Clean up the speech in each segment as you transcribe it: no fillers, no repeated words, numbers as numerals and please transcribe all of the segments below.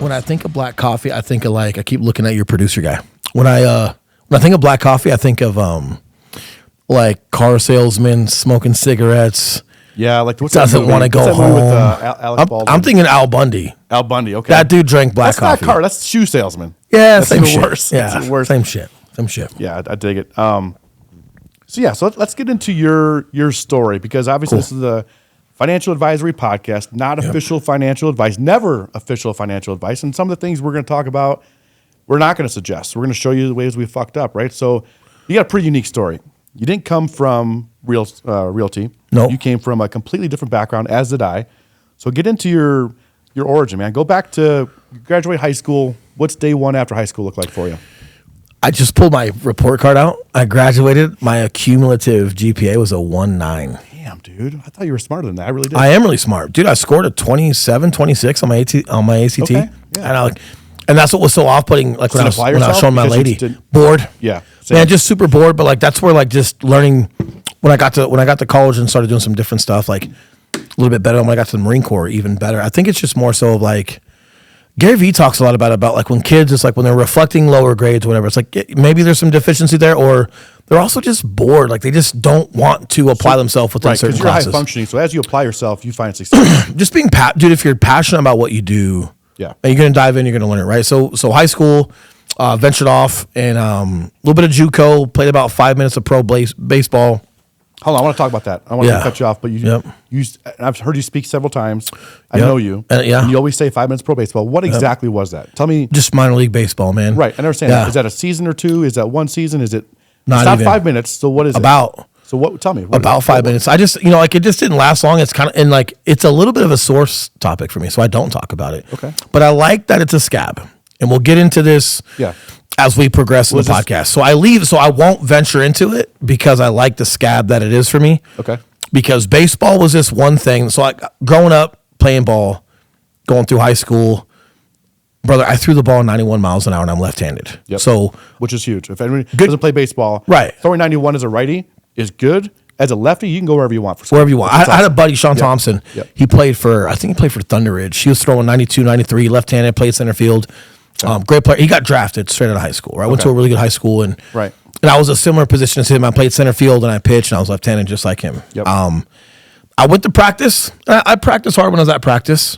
When I think of black coffee, I think of like, I keep looking at your producer guy. When I think of black coffee, I think of like car salesmen smoking cigarettes. Yeah, like what's doesn't want to go home. With Alex Baldwin? I'm thinking Al Bundy. Al Bundy, okay. That dude drank black that's coffee. Not car. That's shoe salesman. Yeah, that's same shit. Worse. Yeah, the worst. Same shit. Yeah, I dig it. So let's get into your story, because obviously This is the financial advisory podcast, not official financial advice, never official financial advice. And some of the things we're going to talk about, we're not going to suggest. We're going to show you the ways we fucked up, right? So you got a pretty unique story. You didn't come from realty. No. You came from a completely different background, as did I. So get into your origin, man. Go back to graduate high school. What's day one after high school look like for you? I just pulled my report card out. I graduated. My cumulative GPA was a 1.9. Damn, dude. I thought you were smarter than that. I really did. I am really smart. Dude, I scored a 27, 26 on my ACT. Okay. Yeah. And that's what was so off-putting, like when I was showing my lady. Bored. Yeah. Same. Man, just super bored, but like that's where like just learning when I got to college and started doing some different stuff, like a little bit better. When I got to the Marine Corps, even better. I think it's just more so of like Gary Vee talks a lot about like when kids, it's like when they're reflecting lower grades or whatever, it's like maybe there's some deficiency there, or they're also just bored. Like they just don't want to apply themselves within certain classes. You're high functioning, so as you apply yourself, you find success. Just being dude, if you're passionate about what you do, yeah, and you're gonna dive in, you're gonna learn it, right? So high school, ventured off and a little bit of JUCO, played about 5 minutes of pro baseball. Hold on, I want to talk about that. I want to cut you off, but I've heard you speak several times. I know you. And you always say 5 minutes pro baseball. What exactly was that? Tell me. Just minor league baseball, man. Right, I understand. Is that a season or two? Is that one season? Is it? Not it's not 5 minutes. So what is it? So what? Tell me. About 5 minutes. I just, like it just didn't last long. It's kind of, and like it's a little bit of a source topic for me, so I don't talk about it. Okay. But I like that it's a scab, and we'll get into this. Yeah. As we progress in the podcast. So I won't venture into it because I like the scab that it is for me. Okay. Because baseball was this one thing. So growing up, playing ball, going through high school, brother, I threw the ball 91 miles an hour and I'm left-handed. Yep. So, which is huge. If anyone doesn't play baseball, right, throwing 91 as a righty is good. As a lefty, you can go wherever you want. Wherever you want. I had a buddy, Sean Thompson. Yep. He played for Thunder Ridge. He was throwing 92, 93, left-handed, played center field. Great player. He got drafted straight out of high school. Right? I went to a really good high school, and I was a similar position as him. I played center field and I pitched, and I was left-handed just like him. Yep. I went to practice. I practiced hard when I was at practice,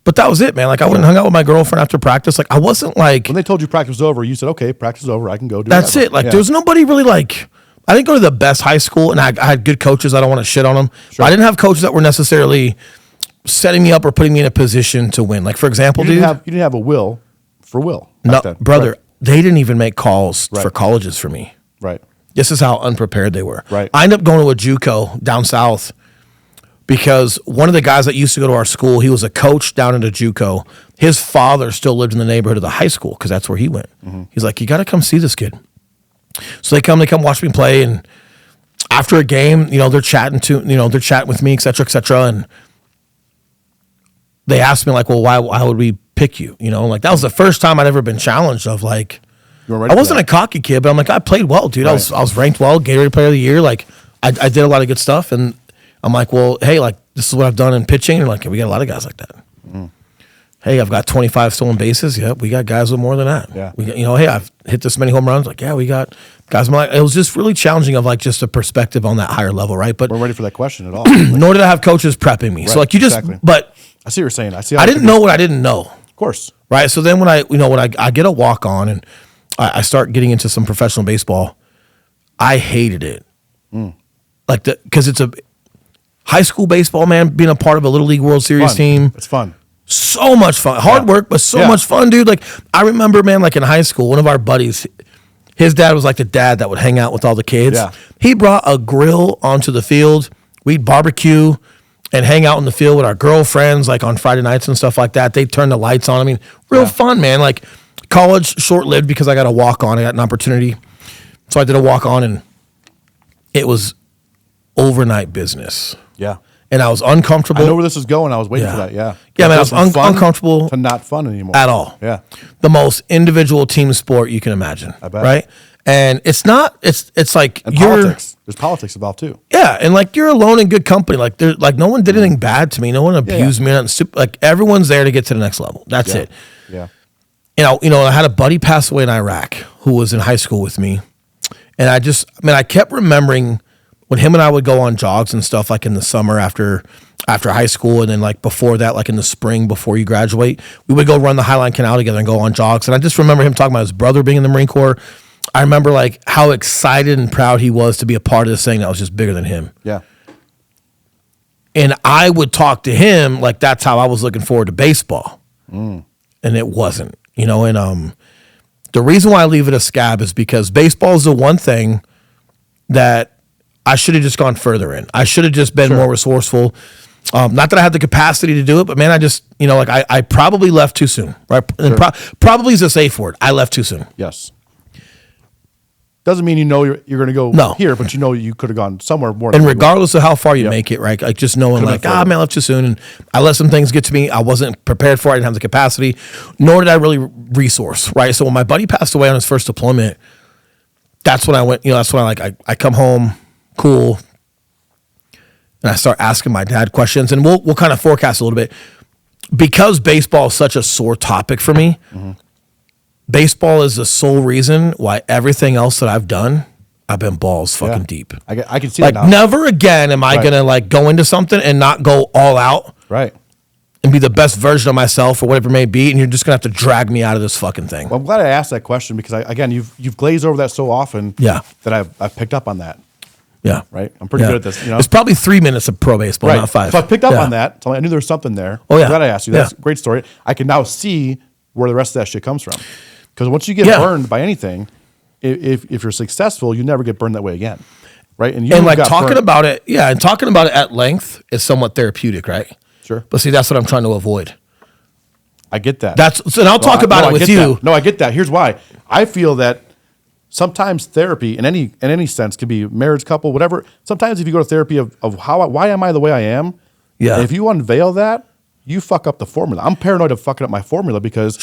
but that was it, man. Like I went and hung out with my girlfriend after practice. Like I wasn't like when they told you practice was over, you said, "Okay, practice is over. I can go do." That's it. Like there was nobody really like. I didn't go to the best high school, and I had good coaches. I don't want to shit on them. Sure. But I didn't have coaches that were necessarily setting me up or putting me in a position to win. Like for example, you didn't have a will. For Will. No, brother, they didn't even make calls for colleges for me. Right. This is how unprepared they were. Right. I ended up going to a JUCO down south because one of the guys that used to go to our school, he was a coach down at a JUCO. His father still lived in the neighborhood of the high school because that's where he went. Mm-hmm. He's like, you got to come see this kid. So they come watch me play, and after a game, they're chatting with me, et cetera, and they asked me like, well, why would we pick you? Like that was the first time I'd ever been challenged of like, I wasn't a cocky kid, but I'm like, I played well, dude. Right. I was ranked well, Gatorade Player of the Year. Like I did a lot of good stuff, and I'm like, well, hey, like this is what I've done in pitching, and like we got a lot of guys like that. Mm. Hey, I've got 25 stolen bases. Yep, we got guys with more than that. Yeah, we got, hey, I've hit this many home runs. Like, yeah, we got guys. It was just really challenging of like just a perspective on that higher level, right? But we're ready for that question at all. Nor did I have coaches prepping me. Right, so like you just, but I see what you're saying. I didn't know what I didn't know. Of course. Right. So then when I get a walk on and I start getting into some professional baseball, I hated it. Mm. Like because it's a high school baseball, man, being a part of a Little League World Series team. It's fun. So much fun. Hard work, but so much fun, dude. Like I remember, man, like in high school, one of our buddies, his dad was like the dad that would hang out with all the kids. Yeah. He brought a grill onto the field. We'd barbecue and hang out in the field with our girlfriends, like on Friday nights and stuff like that. They'd turn the lights on. I mean, real fun, man. Like college, short-lived because I got a walk-on. I got an opportunity. So I did a walk-on, and it was overnight business. Yeah. And I was uncomfortable. I know where this is going. I was waiting for that. Yeah. Yeah, man, I was uncomfortable. To not fun anymore. At all. Yeah. The most individual team sport you can imagine. I bet. Right? And it's not, it's like and politics. There's politics involved too. Yeah, and like you're alone in good company. Like there, like no one did anything bad to me. No one abused me. Nothing like everyone's there to get to the next level. That's it. Yeah. I had a buddy pass away in Iraq who was in high school with me, and I kept remembering when him and I would go on jogs and stuff, like in the summer after high school, and then like before that, like in the spring before you graduate, we would go run the Highline Canal together and go on jogs. And I just remember him talking about his brother being in the Marine Corps. I remember like how excited and proud he was to be a part of this thing that was just bigger than him. Yeah. And I would talk to him like that's how I was looking forward to baseball. And it wasn't, and the reason why I leave it a scab is because baseball is the one thing that I should have just gone further in. I should have just been more resourceful. Not that I had the capacity to do it, but man, I just, I probably left too soon, right? And probably is a safe word. I left too soon. Yes. Doesn't mean you're going to go here, but you could have gone somewhere more. And regardless of how far you make it, right? Like just knowing man, I left too soon, and I let some things get to me. I wasn't prepared for it. I didn't have the capacity, nor did I really resource, right? So when my buddy passed away on his first deployment, that's when I went, that's when I come home, cool, and I start asking my dad questions, and we'll kind of forecast a little bit. Because baseball is such a sore topic for me, baseball is the sole reason why everything else that I've done, I've been balls fucking deep. I can see like that now. Never again am I gonna like go into something and not go all out, right, and be the best version of myself or whatever it may be, and you're just gonna have to drag me out of this fucking thing. Well, I'm glad I asked that question because you've glazed over that so often. That I've picked up on that. Yeah, right. I'm pretty good at this. It's probably 3 minutes of pro baseball, not 5. So I picked up on that. So I knew there was something there. Oh yeah, I'm glad I asked you. That's a great story. I can now see where the rest of that shit comes from. Because once you get burned by anything, if you're successful, you never get burned that way again, right? And like talking about it, and talking about it at length is somewhat therapeutic, right? Sure. But see, that's what I'm trying to avoid. I get that. And I'll talk about it with you. That. No, I get that. Here's why. I feel that sometimes therapy, in any sense, could be marriage, couple, whatever. Sometimes if you go to therapy of why am I the way I am? Yeah. If you unveil that, you fuck up the formula. I'm paranoid of fucking up my formula because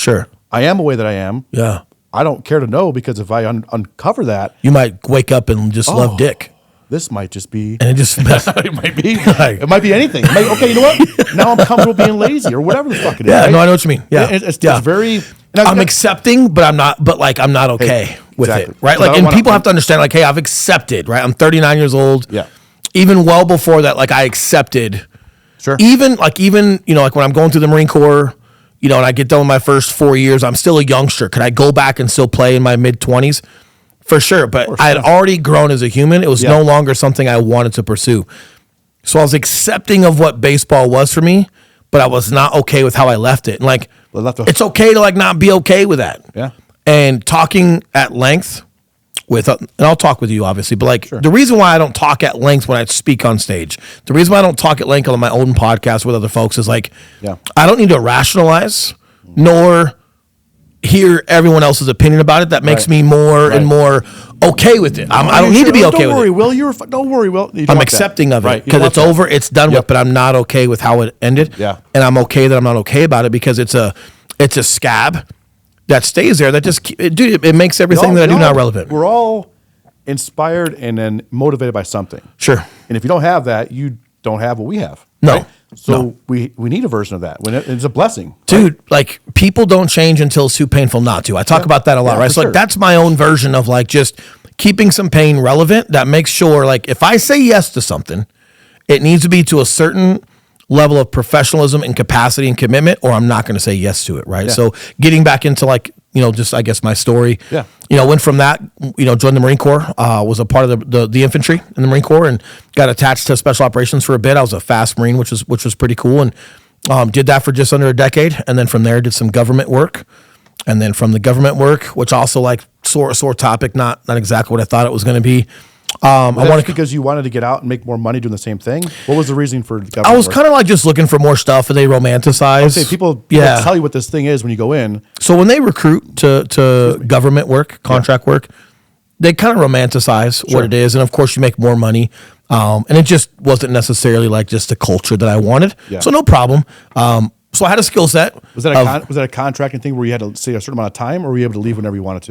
I am the way that I am. Yeah. I don't care to know because if I uncover that, you might wake up and just love dick. This might just be, and it just it might be, it might be anything. Okay, you know what? Now I'm comfortable being lazy or whatever the fuck it is. Yeah, right? no, I know what you mean. Yeah, it's very. I'm accepting, but I'm not. But like, I'm not okay with it, right? Like, and people have to understand, like, hey, I've accepted, right? I'm 39 years old. Yeah. Even well before that, like, I accepted. Sure. Even like when I'm going through the Marine Corps, and I get done with my first 4 years, I'm still a youngster. Could I go back and still play in my mid-20s? For sure. But I had already grown as a human. It was no longer something I wanted to pursue. So I was accepting of what baseball was for me, but I was not okay with how I left it. And like, it's okay to like not be okay with that. Yeah. And talking at length with, and I'll talk with you obviously, but like the reason why I don't talk at length when I speak on stage, the reason why I don't talk at length on my own podcast with other folks is like, I don't need to rationalize nor hear everyone else's opinion about it. That makes me more and more okay with it. I don't need to be okay with it. Don't worry, Will. I'm accepting of it because it's over, it's done with, but I'm not okay with how it ended. Yeah. And I'm okay that I'm not okay about it because it's a scab that stays there that just, it makes everything that I do now relevant. We're all inspired and then motivated by something. Sure. And if you don't have that, you don't have what we have. No. Right? So we need a version of that. It's a blessing. Dude, like people don't change until it's too painful not to. I talk about that a lot, right? So like that's my own version of like just keeping some pain relevant that makes sure like if I say yes to something, it needs to be to a certain level of professionalism and capacity and commitment or I'm not going to say yes to it, right? Yeah. So getting back into like, just I guess my story. Yeah. Went from that, joined the Marine Corps, was a part of the infantry in the Marine Corps and got attached to special operations for a bit. I was a fast Marine, which was pretty cool. And did that for just under a decade. And then from there did some government work. And then from the government work, which also like sore topic, not exactly what I thought it was going to be. Because you wanted to get out and make more money doing the same thing. What was the reason for government I was work? kind of like just looking for more stuff, and they romanticize. People tell you what this thing is when you go in. So when they recruit to government work, contract work, they kind of romanticize what it is, and of course you make more money. And it just wasn't necessarily like just the culture that I wanted. Yeah. So no problem. So I had a skill set. Was that a contracting thing where you had to say a certain amount of time, or were you able to leave whenever you wanted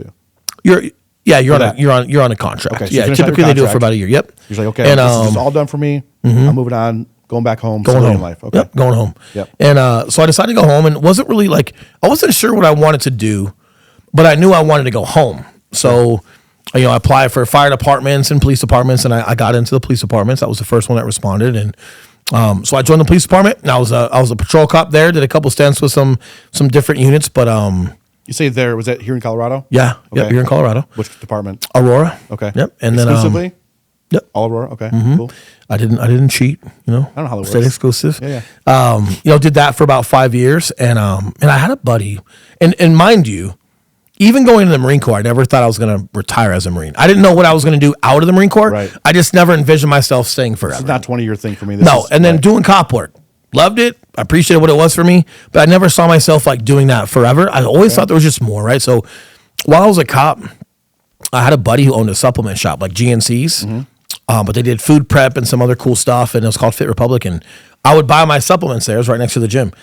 to? Yeah, you're on a contract. Okay, so yeah, typically they do it for about a year. Yep. He's like, okay, and, this is all done for me. I'm moving on, going back home, going home. life. Okay. Yep, going home. Yep. And so I decided to go home, and wasn't really like, I wasn't sure what I wanted to do, but I knew I wanted to go home. So, I applied for fire departments and police departments, and I got into the police departments. That was the first one that responded, and so I joined the police department. And I was a patrol cop there. Did a couple stints with some different units, but you say there, was that here in Colorado? Yeah, okay. Yep, here in Colorado. Which department? Aurora. Okay. Yep. And exclusively? Then yep. All Aurora. Okay. Cool. I didn't cheat. I don't know how it stayed works. exclusive. Yeah. Did that for about 5 years, and I had a buddy, and mind you, even going to the Marine Corps, I never thought I was going to retire as a Marine. I didn't know what I was going to do out of the Marine Corps. Right. I just never envisioned myself staying forever. It's not a 20-year thing for me. Then doing cop work. Loved it. I appreciated what it was for me, but I never saw myself like doing that forever. I always thought there was just more, right? So while I was a cop, I had a buddy who owned a supplement shop, like GNC's, but they did food prep and some other cool stuff, and it was called Fit Republic, and I would buy my supplements there. It was right next to the gym.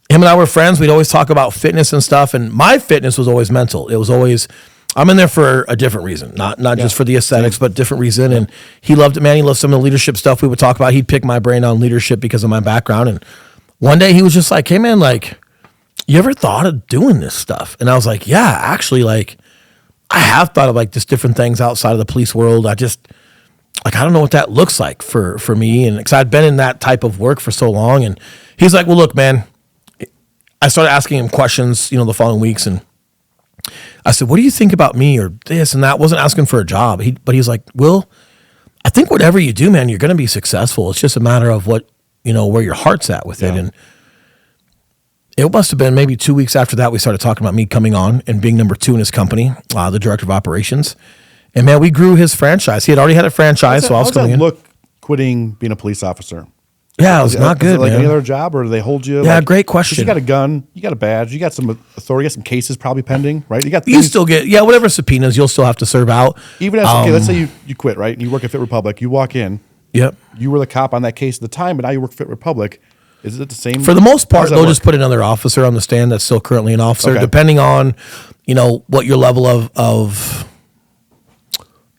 Him and I were friends. We'd always talk about fitness and stuff, and my fitness was always mental. It was always, I'm in there for a different reason, not just for the aesthetics, but different reason. And he loved it, man. He loved some of the leadership stuff we would talk about. He'd pick my brain on leadership because of my background. And one day he was just like, hey, man, like, you ever thought of doing this stuff? And I was like, yeah, actually, like, I have thought of like just different things outside of the police world. I just, like, I don't know what that looks like for me. And because I'd been in that type of work for so long. And he's like, well, look, man, I started asking him questions, the following weeks. And I said, what do you think about me or this and that? Wasn't asking for a job. But he's like, Will, I think whatever you do, man, you're going to be successful. It's just a matter of what, where your heart's at with it. And it must have been maybe 2 weeks after that, we started talking about me coming on and being number 2 in his company, the director of operations. And man, we grew his franchise. He had already had a franchise, so I was coming in. Look, quitting being a police officer. Yeah, it was not good, like man. any other job, or do they hold you? Yeah, great question. You got a gun, you got a badge, you got some authority, you got some cases probably pending, right? You still get, whatever subpoenas you'll still have to serve out. Even as, let's say you quit, right? And you work at Fit Republic, you walk in. Yep. You were the cop on that case at the time, but now you work at Fit Republic. Is it the same? For the most part, they'll just put another officer on the stand that's still currently an officer, depending on, what your level of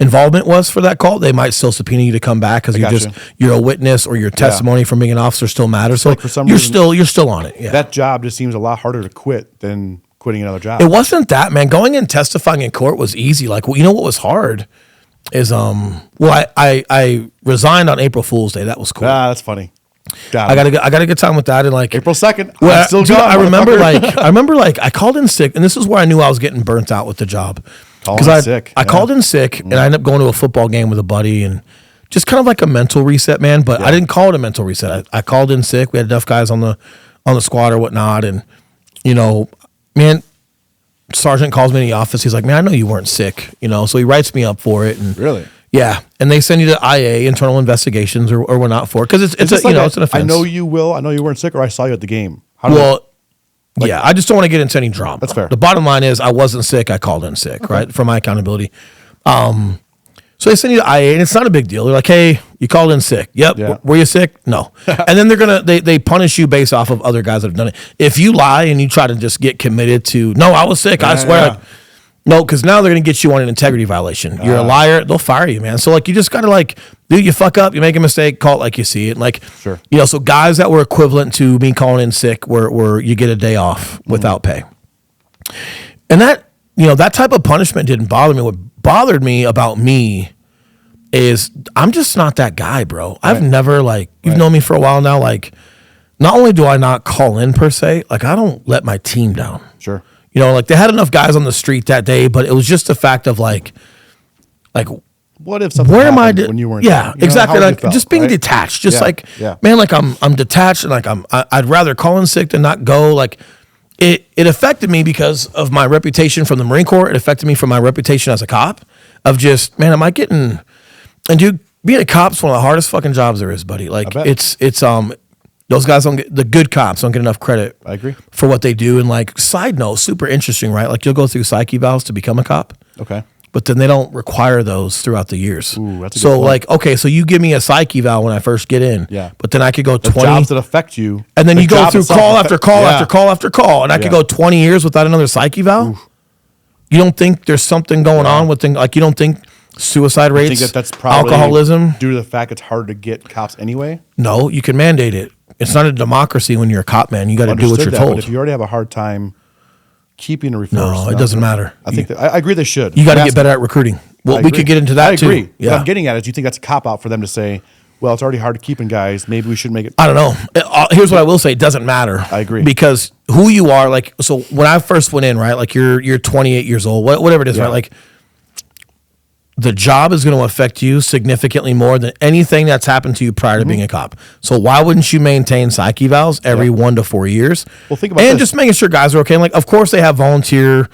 involvement was for that call. They might still subpoena you to come back because you're a witness, or your testimony from being an officer still matters. So like for some reason, you're still on it. Yeah. That job just seems a lot harder to quit than quitting another job. It wasn't that, man. Going and testifying in court was easy. Like, what was hard is I resigned on April Fool's Day. That was cool. That's funny. I got a good time with that, and like April 2nd. Well, still gone, I remember I called in sick, and this is where I knew I was getting burnt out with the job. Because I called in sick, and I ended up going to a football game with a buddy, and just kind of like a mental reset, man. But I didn't call it a mental reset. I called in sick. We had enough guys on the squad or whatnot, and man, sergeant calls me in the office. He's like, man, I know you weren't sick, so he writes me up for it. And really? Yeah. And they send you to IA, internal investigations or whatnot for it. Because it's it's an offense. I know you will. I know you weren't sick, or I saw you at the game. I just don't want to get into any drama. That's fair. The bottom line is I wasn't sick. I called in sick, right, for my accountability. So they send you to IA, and it's not a big deal. They're like, hey, you called in sick. Yep. Yeah. Were you sick? No. And then they punish you based off of other guys that have done it. If you lie and you try to just get committed to, no, I was sick, I swear. Yeah. No, because now they're going to get you on an integrity violation. You're a liar. They'll fire you, man. So, you just got to, dude, you fuck up, you make a mistake, call it like you see it. Sure. So guys that were equivalent to me calling in sick were you get a day off without pay. And that, that type of punishment didn't bother me. What bothered me about me is I'm just not that guy, bro. I've never, you've known me for a while now, not only do I not call in per se, I don't let my team down. Sure. They had enough guys on the street that day, but it was just the fact of what if something happened when you weren't there? Exactly. Just being detached, just man, I'm detached, and I'd rather call in sick than not go. It affected me because of my reputation from the Marine Corps. It affected me from my reputation as a cop of just, man, am I getting, and dude, being a cop's one of the hardest fucking jobs there is, buddy. It's those guys the good cops don't get enough credit. I agree. For what they do. And side note, super interesting, right? You'll go through psych evals to become a cop. Okay. But then they don't require those throughout the years. Ooh, that's a good point. Okay, so you give me a psych eval when I first get in. Yeah. But then I could go 20 jobs that affect you. And then you go through call after call after call after call, and I could go 20 years without another psych eval. You don't think there's something going on with things like you don't think suicide rates, think that's probably alcoholism, due to the fact it's hard to get cops anyway? No, you can mandate it. It's not a democracy when you're a cop, man. You got to do what you're told. But if you already have a hard time keeping a referral, no, it doesn't matter. I think I agree they should. You got to get better at recruiting. Well, we could get into that I agree. too. Yeah. What I'm getting at is, do you think that's a cop out for them to say, well, it's already hard to keeping guys. Maybe we should make it. I don't know. Here's what I will say. It doesn't matter. I agree. Because who you are, like, so when I first went in, right, like you're 28 years old, whatever it is, right? Like the job is going to affect you significantly more than anything that's happened to you prior to being a cop. So why wouldn't you maintain psych evals every 1 to 4 years? Well, think about and this. just making sure guys are okay. And like, of course they have volunteer,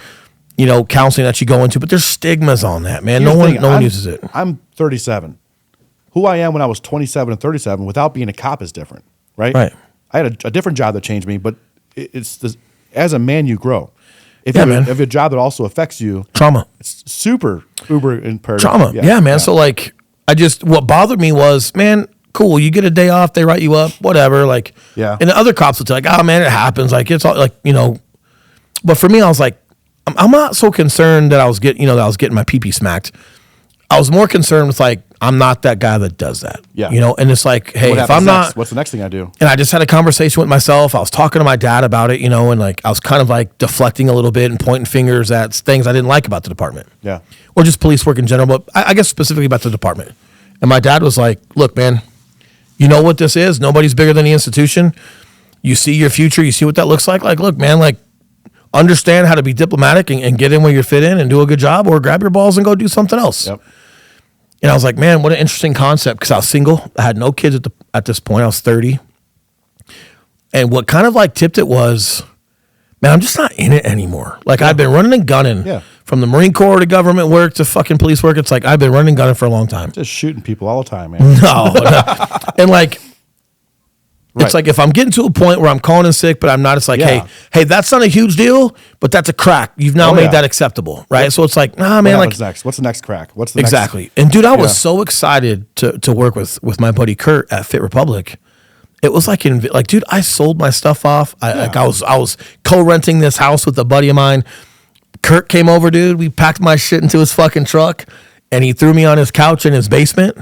counseling that you go into, but there's stigmas on that, man. No one uses it. I'm 37. Who I am when I was 27 and 37 without being a cop is different, right? Right. I had a different job that changed me, but it's as a man you grow. If Yeah, you have man. a job that also affects you, Trauma. it's super uber imperative. Trauma. Yeah, man. So like, what bothered me was, man, cool. You get a day off, they write you up, whatever. Like, Yeah. And the other cops will tell like, oh man, it happens. Like it's all like, but for me, I was like, I'm not so concerned that I was getting my pee-pee smacked. I was more concerned with like, I'm not that guy that does that. Yeah. And it's like, hey, What if happens I'm next? not, What's the next thing I do? and I just had a conversation with myself. I was talking to my dad about it, and like I was kind of like deflecting a little bit and pointing fingers at things I didn't like about the department. Yeah. Or just police work in general, but I guess specifically about the department. And my dad was like, look, man, you know what this is? Nobody's bigger than the institution. You see your future. You see what that looks like. Like, look, man, like understand how to be diplomatic and get in where you fit in and do a good job, or grab your balls and go do something else. Yep. And I was like, man, what an interesting concept, because I was single. I had no kids at this point. I was 30. And what kind of like tipped it was, man, I'm just not in it anymore. Like I've been running and gunning from the Marine Corps to government work to fucking police work. It's like I've been running and gunning for a long time. Just shooting people all the time, man. No. And like, it's like if I'm getting to a point where I'm calling in sick, but I'm not, it's like, hey, that's not a huge deal, but that's a crack. You've now made that acceptable, right? Yep. So it's like, nah, man. What's next? What's the next crack? What's the exactly? Next? And dude, I was so excited to work with my buddy Kurt at Fit Republic. It was like, dude, I sold my stuff off. I was co-renting this house with a buddy of mine. Kurt came over, dude. We packed my shit into his fucking truck, and he threw me on his couch in his basement.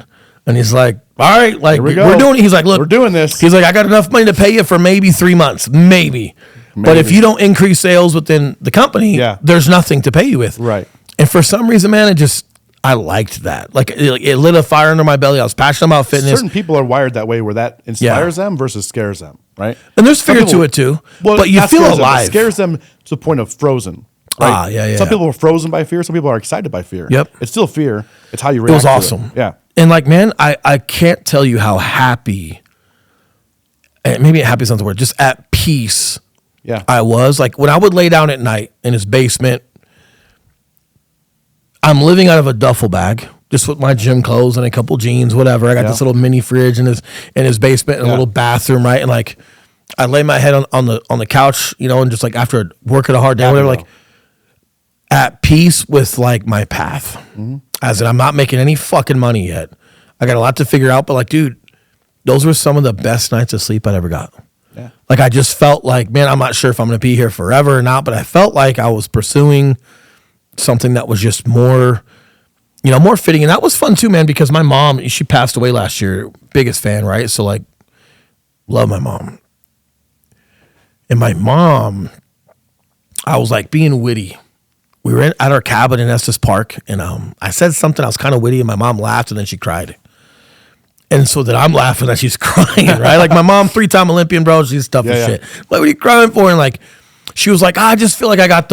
And he's like, all right, like we're doing it. He's like, look, we're doing this. He's like, I got enough money to pay you for maybe 3 months, maybe. But if you don't increase sales within the company, there's nothing to pay you with. Right. And for some reason, man, I liked that. Like it lit a fire under my belly. I was passionate about fitness. Certain people are wired that way, where that inspires them versus scares them, right? And there's fear to it too. Well, but you feel alive. It scares them to the point of frozen. Right? Some people are frozen by fear. Some people are excited by fear. Yep. It's still fear. It's how you react. It was awesome. Yeah. And like, man, I can't tell you how happy, and maybe happy is not the word, just at peace I was. Like when I would lay down at night in his basement, I'm living out of a duffel bag, just with my gym clothes and a couple jeans, whatever. I got this little mini fridge in his basement and a little bathroom, right? And like I lay my head on the couch, and just like after working a hard day, whatever, like at peace with like my path. Mm-hmm. As in, I'm not making any fucking money yet. I got a lot to figure out, but like, dude, those were some of the best nights of sleep I'd ever got. Yeah. Like, I just felt like, man, I'm not sure if I'm going to be here forever or not, but I felt like I was pursuing something that was just more, more fitting. And that was fun too, man, because my mom, she passed away last year. Biggest fan, right? So like, love my mom. And my mom, I was like being witty. We were at our cabin in Estes Park, and I said something. I was kind of witty, and my mom laughed, and then she cried. And so then I'm laughing that she's crying, right? Like my mom, 3-time Olympian, bro. She's tough as shit. Like, what are you crying for? And like, she was like, I just feel like I got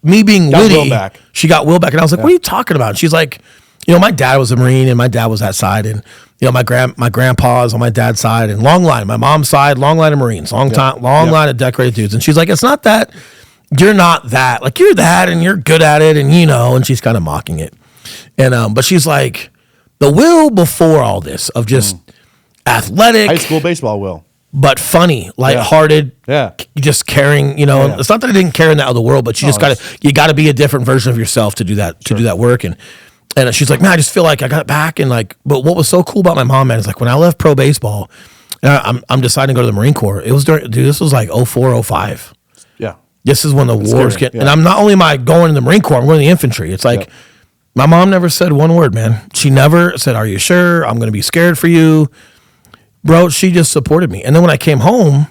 me being witty. Will back. She got Will back, and I was like, what are you talking about? And she's like, my dad was a Marine, and my dad was that side, and my grandpa's on my dad's side, and long line, my mom's side, long line of Marines, long line of decorated dudes. And she's like, it's not that. You're not that. Like, you're that, and you're good at it, and and she's kind of mocking it. And but she's like, the Will before all this of just athletic. High school baseball Will. But funny, lighthearted, just caring, It's not that I didn't care in that other world, but you got to be a different version of yourself to do that, to do that work. And she's like, man, I just feel like I got it back. And like, but what was so cool about my mom, man, is like when I left pro baseball, and I'm deciding to go to the Marine Corps, it was this was like 04, 05. Yeah. This is when the wars scary, get, and I'm not only am I going in the Marine Corps, I'm going in the infantry. It's like, my mom never said one word, man. She never said, are you sure? I'm going to be scared for you. Bro, she just supported me. And then when I came home,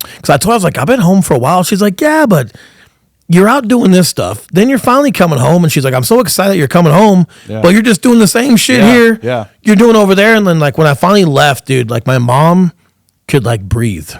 because I told her, I was like, I've been home for a while. She's like, yeah, but you're out doing this stuff. Then you're finally coming home. And she's like, I'm so excited that you're coming home, but you're just doing the same shit here. Yeah. You're doing over there. And then like when I finally left, dude, like my mom could like breathe.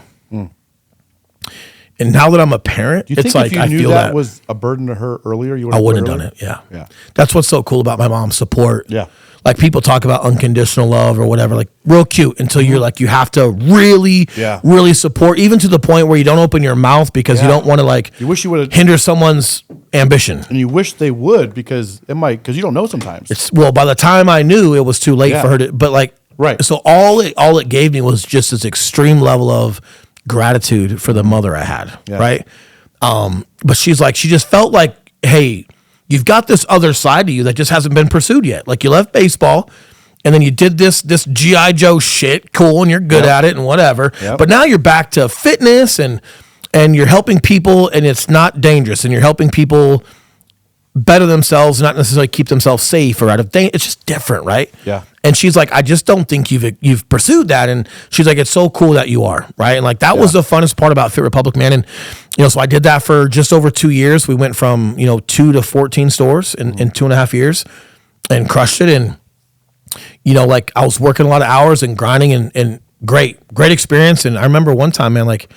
And now that I'm a parent, it's like if you knew that was a burden to her earlier, I wouldn't have done it. Yeah. That's what's so cool about my mom's support. Yeah. Like people talk about unconditional love or whatever, like real cute until you're like, you have to really, really support, even to the point where you don't open your mouth because you don't want to like you wish you would hinder someone's ambition. And you wish they would because because you don't know sometimes. Well, by the time I knew, it was too late for her to, but like, so all it gave me was just this extreme level of gratitude for the mother I had. Right. But she's like, she just felt like, hey, you've got this other side to you that just hasn't been pursued yet. Like you left baseball and then you did this G.I. Joe shit. Cool. And you're good at it and whatever. But now you're back to fitness and you're helping people and it's not dangerous and you're helping people better themselves, not necessarily keep themselves safe or out of danger. It's just different. Right. Yeah. And she's like, I just don't think you've pursued that. And she's like, it's so cool that you are. Right. And like, that was the funnest part about Fit Republic, man. And, so I did that for just over 2 years. We went from, 2 to 14 stores in 2.5 years and crushed it. And, like I was working a lot of hours and grinding and great experience. And I remember one time, man, like,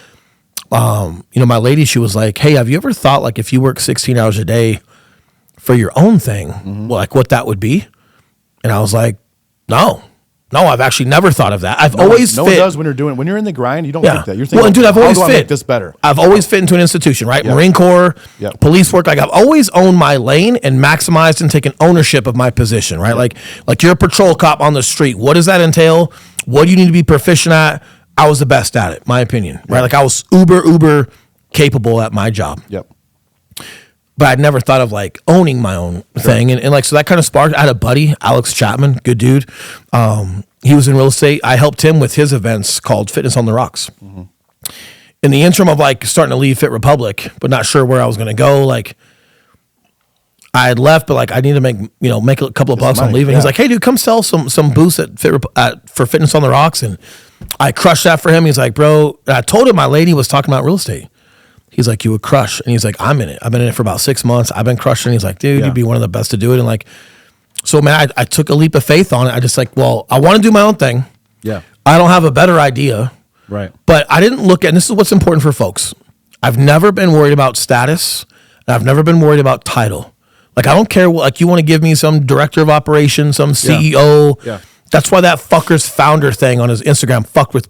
my lady, she was like, hey, have you ever thought like if you work 16 hours a day for your own thing, like what that would be? And I was like, no, I've actually never thought of that. I've always fit. No one does when you're in the grind. You don't think that. You're thinking, well, and dude, I've always how do fit. I make this better? I've always fit into an institution, right? Marine Corps, police work. Like I've always owned my lane and maximized and taken ownership of my position, right? Like you're a patrol cop on the street. What does that entail? What do you need to be proficient at? I was the best at it, my opinion, right? Like I was uber capable at my job. But I'd never thought of like owning my own thing. And like, so that kind of sparked. I had a buddy, Alex Chapman, good dude. He was in real estate. I helped him with his events called Fitness on the Rocks. In the interim of like starting to leave Fit Republic, but not sure where I was going to go. Like I had left, but like I need to make a couple of bucks on leaving. He's like, hey dude, come sell some booths for Fitness on the Rocks. And I crushed that for him. He's like, bro, and I told him my lady was talking about real estate. He's like, you would crush. And he's like, I'm in it. I've been in it for about 6 months. I've been crushing. He's like, dude, you'd be one of the best to do it. And like, so man, I took a leap of faith on it. I just like, well, I want to do my own thing. I don't have a better idea. But I didn't look at, and this is what's important for folks. I've never been worried about status. And I've never been worried about title. Like, I don't care what, like you want to give me some director of operations, some CEO. That's why that fucker's founder thing on his Instagram fucked with me.